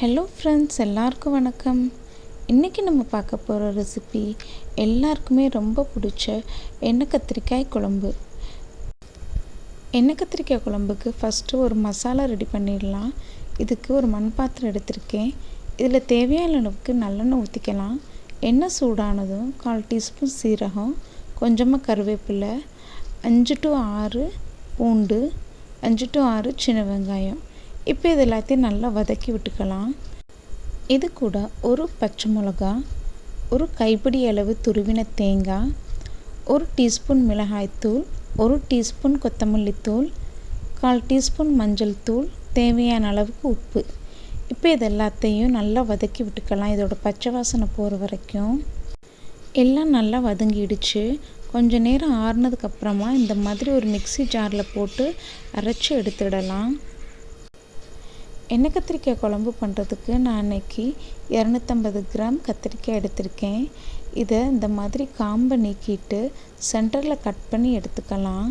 Hello friends, எல்லாருக்கும் வணக்கம். இன்றைக்கி நம்ம பார்க்க போகிற ரெசிபி எல்லாருக்குமே ரொம்ப பிடிச்ச எண்ணெய் கத்திரிக்காய் குழம்பு. எண்ணெய் கத்திரிக்காய் குழம்புக்கு ஃபஸ்ட்டு ஒரு மசாலா ரெடி பண்ணிடலாம். இதுக்கு ஒரு மண் பாத்திரம் எடுத்திருக்கேன். இதில் தேவையான அளவுக்கு நல்லெண்ணெய் ஊற்றிக்கலாம். எண்ணெய் சூடானதும் 1/4 டீஸ்பூன் சீரகம், கொஞ்சமாக கருவேப்பிலை, 5 to 6 பூண்டு, 5 to 6 சின்ன வெங்காயம். இப்போ இது எல்லாத்தையும் நல்லா வதக்கி விட்டுக்கலாம். இது கூட ஒரு பச்சை மிளகா, ஒரு கைப்பிடி அளவு துருவின தேங்காய், 1 டீஸ்பூன் மிளகாய்த்தூள், 1 டீஸ்பூன் கொத்தமல்லி தூள், 1/4 டீஸ்பூன் மஞ்சள் தூள், தேவையான அளவுக்கு உப்பு. இப்போ இது எல்லாத்தையும் நல்லா வதக்கி விட்டுக்கலாம். இதோட பச்சை வாசனை போகிற வரைக்கும் எல்லாம் நல்லா வதங்கிடுச்சு. கொஞ்சம் நேரம் ஆறுனதுக்கப்புறமா இந்த மாதிரி ஒரு மிக்ஸி ஜாரில் போட்டு அரைச்சி எடுத்துடலாம். எண்ணெய் கத்திரிக்காய் குழம்பு பண்ணுறதுக்கு நான் அன்றைக்கி 250 கிராம் கத்திரிக்காய் எடுத்திருக்கேன். இதை இந்த மாதிரி காம்பை நீக்கிட்டு சென்டரில் கட் பண்ணி எடுத்துக்கலாம்.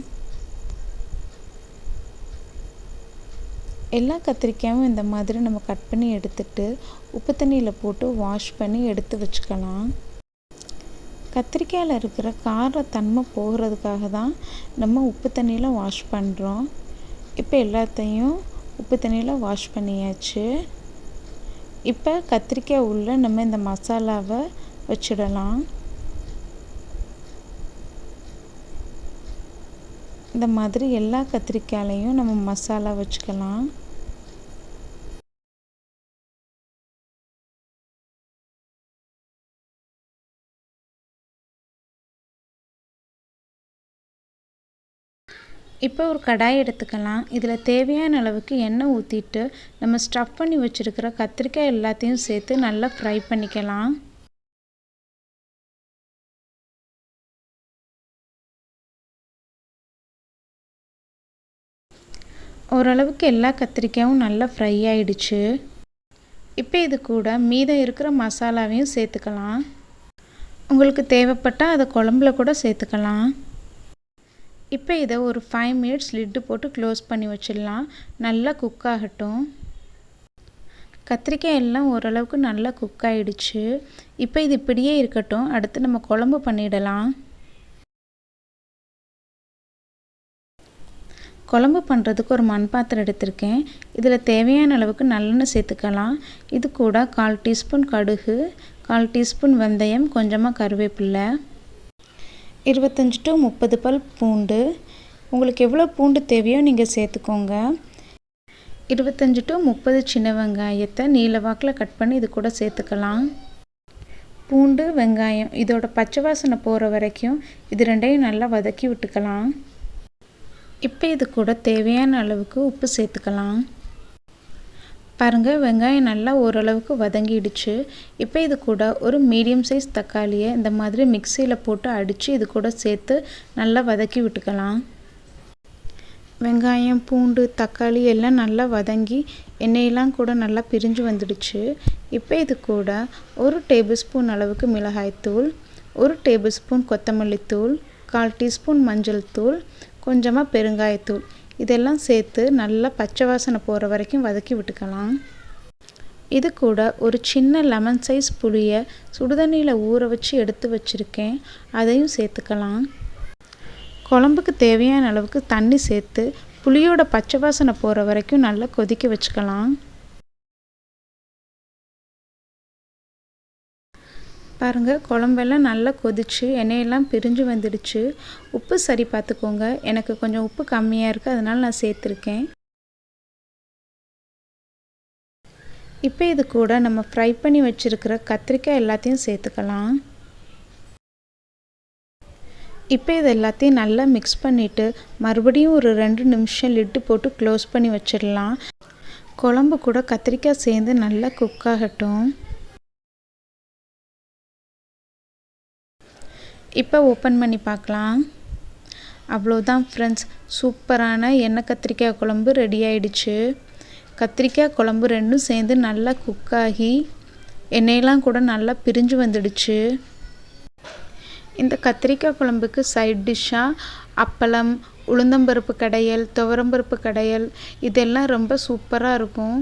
எல்லா கத்திரிக்காயும் இந்த மாதிரி நம்ம கட் பண்ணி எடுத்துட்டு உப்பு தண்ணியில் போட்டு வாஷ் பண்ணி எடுத்து வச்சுக்கலாம். கத்திரிக்காயில் இருக்கிற காரத்தன்மை போகிறதுக்காக தான் நம்ம உப்பு தண்ணியில் வாஷ் பண்ணுறோம். இப்போ எல்லாத்தையும் உப்பு தண்ணியில் வாஷ் பண்ணியாச்சு. இப்போ கத்திரிக்காய் உள்ள நம்ம இந்த மசாலாவை வச்சிடலாம். இந்த மாதிரி எல்லா கத்திரிக்காயிலையும் நம்ம மசாலா வச்சுக்கலாம். இப்போ ஒரு கடாய் எடுத்துக்கலாம். இதில் தேவையான அளவுக்கு எண்ணெய் ஊற்றிட்டு நம்ம ஸ்டஃப் பண்ணி வச்சுருக்கிற கத்திரிக்காய் எல்லாத்தையும் சேர்த்து நல்லா ஃப்ரை பண்ணிக்கலாம். ஓரளவுக்கு எல்லா கத்திரிக்காயும் நல்லா ஃப்ரை ஆகிடுச்சு. இப்போ இது கூட மீதம் இருக்கிற மசாலாவையும் சேர்த்துக்கலாம். உங்களுக்கு தேவைப்பட்டால் அதை குழம்புல கூட சேர்த்துக்கலாம். இப்போ இதை ஒரு 5 மினிட்ஸ் லிட்டு போட்டு க்ளோஸ் பண்ணி வச்சிடலாம். நல்லா குக் ஆகட்டும். கத்திரிக்காய் எல்லாம் ஓரளவுக்கு நல்லா குக் ஆகிடுச்சு. இப்போ இது இப்படியே இருக்கட்டும். அடுத்து நம்ம குழம்பு பண்ணிடலாம். குழம்பு பண்ணுறதுக்கு ஒரு மண் பாத்திரம் எடுத்திருக்கேன். இதில் தேவையான அளவுக்கு நல்லெண்ணெய் சேர்த்துக்கலாம். இது கூட 1/4 டீஸ்பூன் கடுகு, 1/4 டீஸ்பூன் வெந்தயம், கொஞ்சமாக கருவேப்பிலை, 25 to 30 பல் பூண்டு. உங்களுக்கு எவ்வளோ பூண்டு தேவையோ நீங்கள் சேர்த்துக்கோங்க. 25 to 30 சின்ன வெங்காயத்தை நீல வாக்கில் கட் பண்ணி இது கூட சேர்த்துக்கலாம். பூண்டு, வெங்காயம் இதோட பச்சை வாசனை போகிற வரைக்கும் இது ரெண்டையும் நல்லா வதக்கி விட்டுக்கலாம். இப்போ இது கூட தேவையான அளவுக்கு உப்பு சேர்த்துக்கலாம். பாருங்கள், வெங்காயம் நல்லா ஓரளவுக்கு வதங்கிடுச்சு. இப்போ இது கூட ஒரு மீடியம் சைஸ் தக்காளியை இந்த மாதிரி மிக்சியில் போட்டு அடித்து இது கூட சேர்த்து நல்லா வதக்கி விட்டுக்கலாம். வெங்காயம், பூண்டு, தக்காளி எல்லாம் நல்லா வதங்கி எண்ணெயெல்லாம் கூட நல்லா பிரிஞ்சு வந்துடுச்சு. இப்போ இது கூட 1 டேபிள் ஸ்பூன் அளவுக்கு மிளகாய்த்தூள், 1 டேபிள் ஸ்பூன் கொத்தமல்லி தூள், 1/4 டீஸ்பூன் மஞ்சள் தூள், கொஞ்சமாக பெருங்காயத்தூள் இதெல்லாம் சேர்த்து நல்லா பச்சை வாசனை போகிற வரைக்கும் வதக்கி விட்டுக்கலாம். இது கூட ஒரு சின்ன லெமன் சைஸ் புளியை சுடுதண்ணியில் ஊற வச்சு எடுத்து வச்சுருக்கேன். அதையும் சேர்த்துக்கலாம். குழம்புக்கு தேவையான அளவுக்கு தண்ணி சேர்த்து புளியோட பச்சை வாசனை போகிற வரைக்கும் நல்லா கொதிக்க வச்சுக்கலாம். பாருங்கள், குழம்பெல்லாம் நல்லா கொதிச்சு எண்ணெயெல்லாம் பிரிஞ்சு வந்துடுச்சு. உப்பு சரி பார்த்துக்கோங்க. எனக்கு கொஞ்சம் உப்பு கம்மியாக இருக்குது, அதனால் நான் சேர்த்துருக்கேன். இப்போ இது கூட நம்ம ஃப்ரை பண்ணி வச்சுருக்கிற கத்திரிக்காய் எல்லாத்தையும் சேர்த்துக்கலாம். இப்போ இது எல்லாத்தையும் நல்லா மிக்ஸ் பண்ணிவிட்டு மறுபடியும் ஒரு 2 நிமிஷம் லிட்டு போட்டு க்ளோஸ் பண்ணி வச்சிடலாம். குழம்பு கூட கத்திரிக்காய் சேர்ந்து நல்லா குக் ஆகட்டும். இப்போ ஓப்பன் பண்ணி பார்க்கலாம். அவ்வளோதான் ஃப்ரெண்ட்ஸ், சூப்பரான எண்ணெய் கத்திரிக்காய் குழம்பு ரெடி ஆகிடுச்சு. கத்திரிக்காய் குழம்பு ரெண்டும் சேர்ந்து நல்லா குக்காகி எண்ணெயெல்லாம் கூட நல்லா பிரிஞ்சு வந்துடுச்சு. இந்த கத்திரிக்காய் குழம்புக்கு சைட் டிஷ்ஷாக அப்பளம், உளுந்தம்பருப்பு கடையல், துவரம்பருப்பு கடையல் இதெல்லாம் ரொம்ப சூப்பராக இருக்கும்.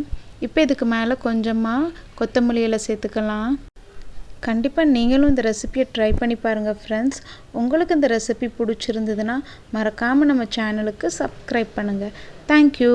இப்போ இதுக்கு மேலே கொஞ்சமாக கொத்தமல்லி இலை சேர்த்துக்கலாம். கண்டிப்பாக நீங்களும் இந்த ரெசிபியை ட்ரை பண்ணி பாருங்கள் ஃப்ரெண்ட்ஸ். உங்களுக்கு இந்த ரெசிபி பிடிச்சிருந்ததுன்னா மறக்காமல் நம்ம சேனலுக்கு சப்ஸ்கிரைப் பண்ணுங்கள். தேங்க்யூ.